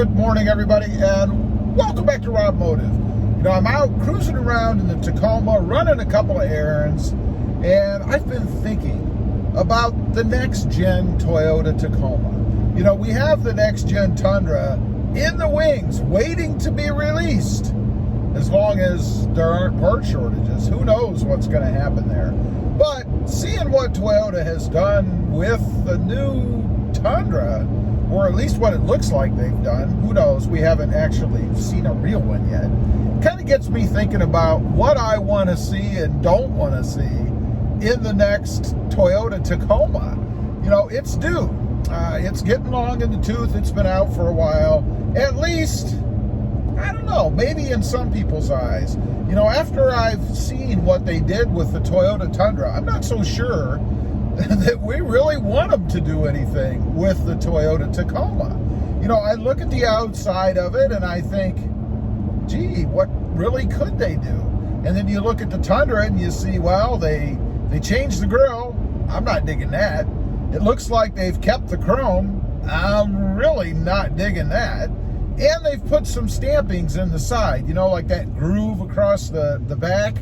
Good morning, everybody, and welcome back to RobMotive. You know, I'm out cruising around in the Tacoma, running a couple of errands, and I've been thinking about the next-gen Toyota Tacoma. You know, we have the next-gen Tundra in the wings, waiting to be released. As long as there aren't part shortages, who knows what's going to happen there. But seeing what Toyota has done with the new Tundra, or at least what it looks like they've done, who knows, we haven't actually seen a real one yet, kind of gets me thinking about what I want to see and don't want to see in the next Toyota Tacoma. You know, it's due. It's getting long in the tooth. It's been out for a while. At least, I don't know, maybe in some people's eyes. You know, after I've seen what they did with the Toyota Tundra, I'm not so sure that we really want them to do anything with the Toyota Tacoma. You know, I look at the outside of it and I think, gee, what really could they do? And then you look at the Tundra and you see, well, they changed the grille. I'm not digging that. It looks like they've kept the chrome. I'm really not digging that. And they've put some stampings in the side, you know, like that groove across the back,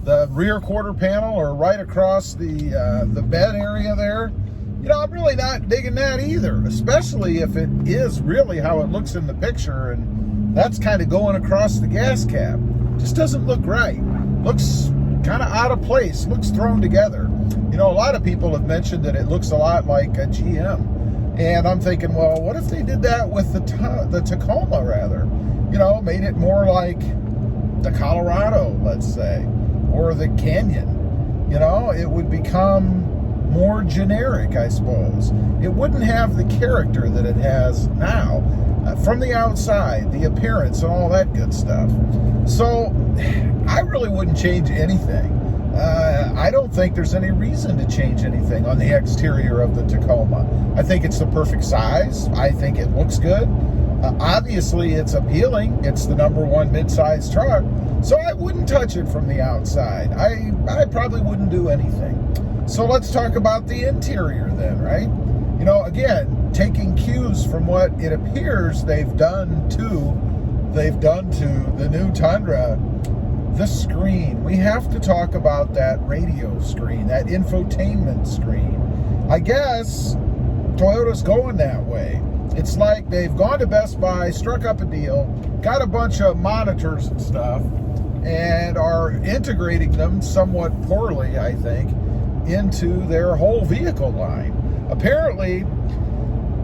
the rear quarter panel, or right across the bed area there. You know, I'm really not digging that either, especially if it is really how it looks in the picture, and that's kind of going across the gas cap. Just doesn't look right. Looks kind of out of place, looks thrown together. You know, a lot of people have mentioned that it looks a lot like a GM. And I'm thinking, well, what if they did that with the Tacoma, rather? You know, made it more like the Colorado, let's say, or the Canyon. You know, it would become more generic, I suppose. It wouldn't have the character that it has now from the outside, the appearance and all that good stuff. So I really wouldn't change anything. I don't think there's any reason to change anything on the exterior of the Tacoma. I think it's the perfect size. I think it looks good. Obviously, it's appealing. It's the #1 mid-size truck. So I wouldn't touch it from the outside. I probably wouldn't do anything. So let's talk about the interior then, right? You know, again, taking cues from what it appears they've done to the new Tundra. The screen, we have to talk about that radio screen, that infotainment screen. I guess Toyota's going that way. It's like they've gone to Best Buy, struck up a deal, got a bunch of monitors and stuff, and are integrating them somewhat poorly, I think, into their whole vehicle line. Apparently,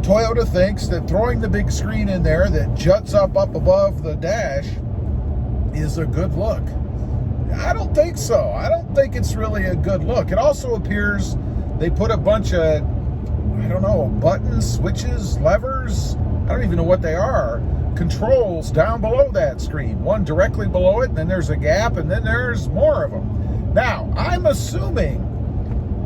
Toyota thinks that throwing the big screen in there that juts up above the dash is a good look. I don't think so. I don't think it's really a good look. It also appears they put a bunch of, I don't know, buttons, switches, levers, I don't even know what they are, controls down below that screen. One directly below it, and then there's a gap, and then there's more of them. Now, I'm assuming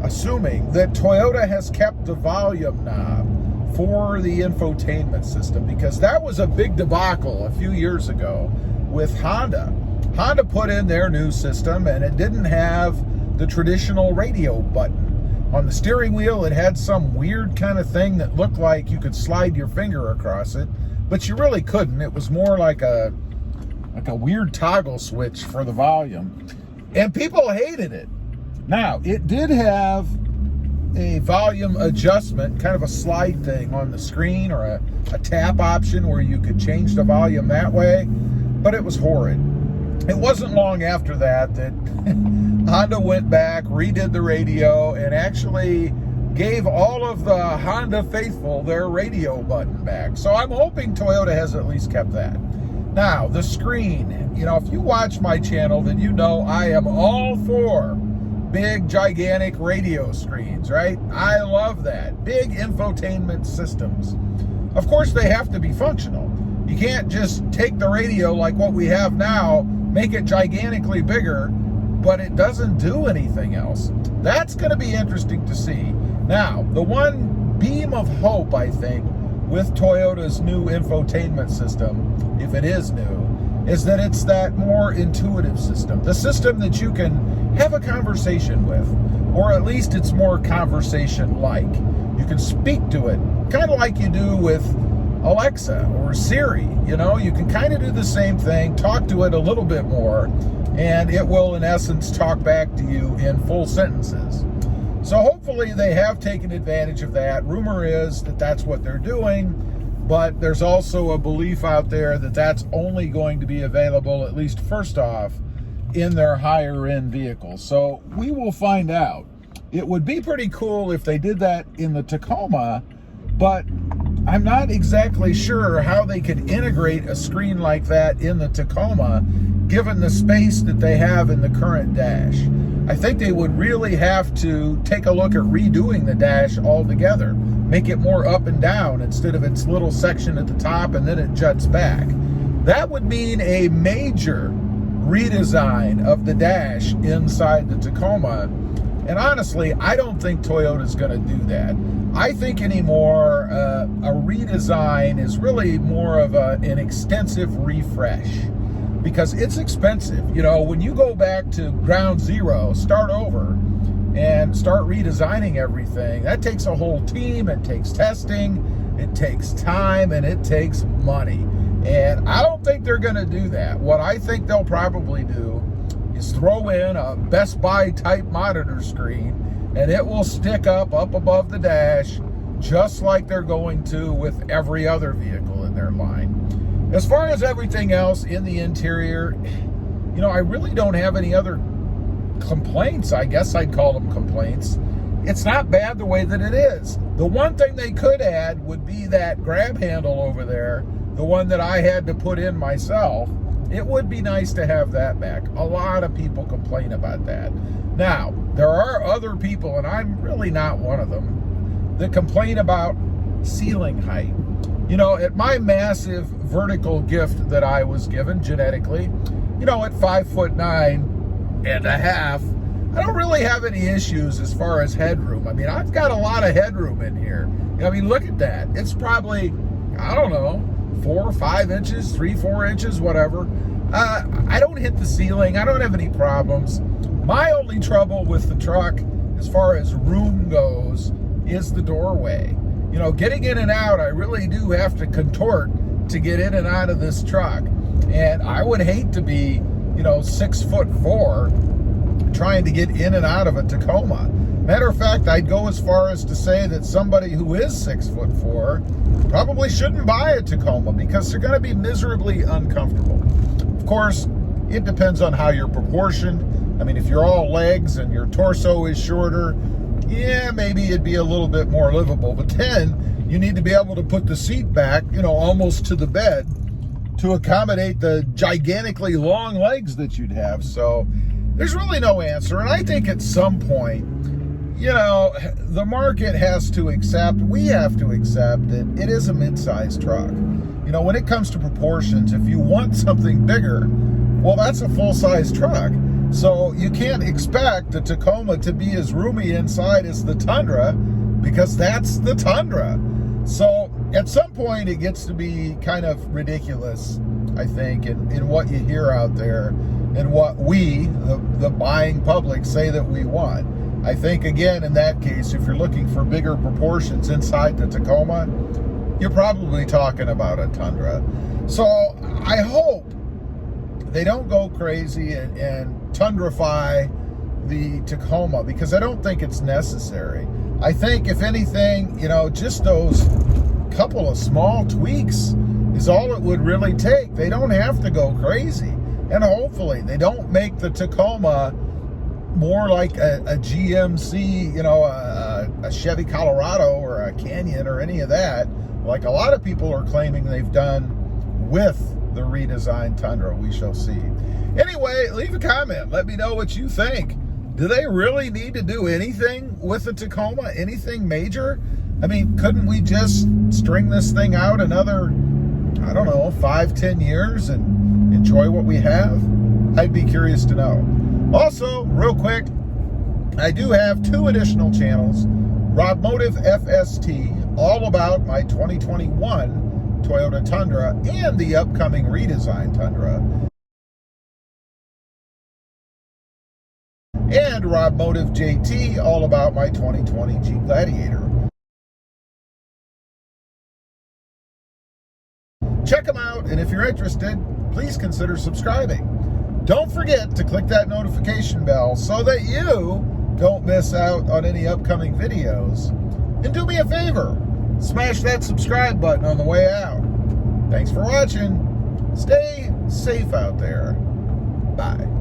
that Toyota has kept the volume knob for the infotainment system, because that was a big debacle a few years ago with Honda. Honda put in their new system and it didn't have the traditional radio button. On the steering wheel, it had some weird kind of thing that looked like you could slide your finger across it, but you really couldn't. It was more like a weird toggle switch for the volume. And people hated it. Now, it did have a volume adjustment, kind of a slide thing on the screen, or a tap option where you could change the volume that way, but it was horrid. It wasn't long after that Honda went back, redid the radio, and actually gave all of the Honda faithful their radio button back. So I'm hoping Toyota has at least kept that. Now, the screen. You know, if you watch my channel, then you know I am all for big, gigantic radio screens, right? I love that. Big infotainment systems. Of course, they have to be functional. You can't just take the radio like what we have now, make it gigantically bigger, but it doesn't do anything else. That's going to be interesting to see. Now, the one beam of hope, I think, with Toyota's new infotainment system, if it is new, is that it's that more intuitive system. The system that you can have a conversation with, or at least it's more conversation-like. You can speak to it, kind of like you do with Alexa or Siri. You know, you can kind of do the same thing, talk to it a little bit more, and it will, in essence, talk back to you in full sentences. So hopefully they have taken advantage of that. Rumor is that that's what they're doing, but there's also a belief out there that that's only going to be available, at least first off, in their higher end vehicles. So we will find out. It would be pretty cool if they did that in the Tacoma, but I'm not exactly sure how they could integrate a screen like that in the Tacoma, given the space that they have in the current dash. I think they would really have to take a look at redoing the dash altogether, make it more up and down instead of its little section at the top and then it juts back. That would mean a major redesign of the dash inside the Tacoma. And honestly, I don't think Toyota's going to do that. I think anymore, a redesign is really more of an extensive refresh, because it's expensive. You know, when you go back to ground zero, start over, and start redesigning everything, that takes a whole team, it takes testing, it takes time, and it takes money. And I don't think they're going to do that. What I think they'll probably do is throw in a Best Buy type monitor screen, and it will stick up above the dash, just like they're going to with every other vehicle in their line. As far as everything else in the interior, you know, I really don't have any other complaints. I guess I'd call them complaints. It's not bad the way that it is. The one thing they could add would be that grab handle over there, the one that I had to put in myself. It would be nice to have that back. A lot of people complain about that. Now, there are other people, and I'm really not one of them, that complain about ceiling height. You know, at my massive vertical gift that I was given genetically, you know, at 5'9.5", I don't really have any issues as far as headroom. I mean, I've got a lot of headroom in here. I mean, look at that. It's probably, I don't know, 4 or 5 inches, 3-4 inches, whatever. I don't hit the ceiling. I don't have any problems. My only trouble with the truck, as far as room goes, is the doorway. You know, getting in and out, I really do have to contort to get in and out of this truck. And I would hate to be, you know, 6'4", trying to get in and out of a Tacoma. Matter of fact, I'd go as far as to say that somebody who is 6'4" probably shouldn't buy a Tacoma, because they're going to be miserably uncomfortable. Of course, it depends on how you're proportioned. I mean, if you're all legs and your torso is shorter, yeah, maybe it'd be a little bit more livable. But then you need to be able to put the seat back, you know, almost to the bed to accommodate the gigantically long legs that you'd have. So there's really no answer. And I think at some point, you know, the market has to accept, we have to accept that it is a mid-sized truck. You know, when it comes to proportions, if you want something bigger, well, that's a full-size truck. So you can't expect the Tacoma to be as roomy inside as the Tundra, because that's the Tundra. So at some point it gets to be kind of ridiculous, I think, in what you hear out there and what we, the buying public, say that we want. I think, again, in that case, if you're looking for bigger proportions inside the Tacoma, you're probably talking about a Tundra. So I hope they don't go crazy and Tundrafy the Tacoma, because I don't think it's necessary. I think, if anything, you know, just those couple of small tweaks is all it would really take. They don't have to go crazy. And hopefully they don't make the Tacoma more like a GMC, you know, a Chevy Colorado or a Canyon or any of that, like a lot of people are claiming they've done with the redesigned Tundra. We shall see. Anyway, leave a comment. Let me know what you think. Do they really need to do anything with the Tacoma? Anything major? I mean, couldn't we just string this thing out another, I don't know, 5-10 years and enjoy what we have? I'd be curious to know. Also, real quick, I do have 2 additional channels. RobMotive FST, all about my 2021 Toyota Tundra and the upcoming redesigned Tundra. And RobMotive JT, all about my 2020 Jeep Gladiator. Check them out, and if you're interested, please consider subscribing. Don't forget to click that notification bell so that you don't miss out on any upcoming videos. And do me a favor, smash that subscribe button on the way out. Thanks for watching. Stay safe out there. Bye.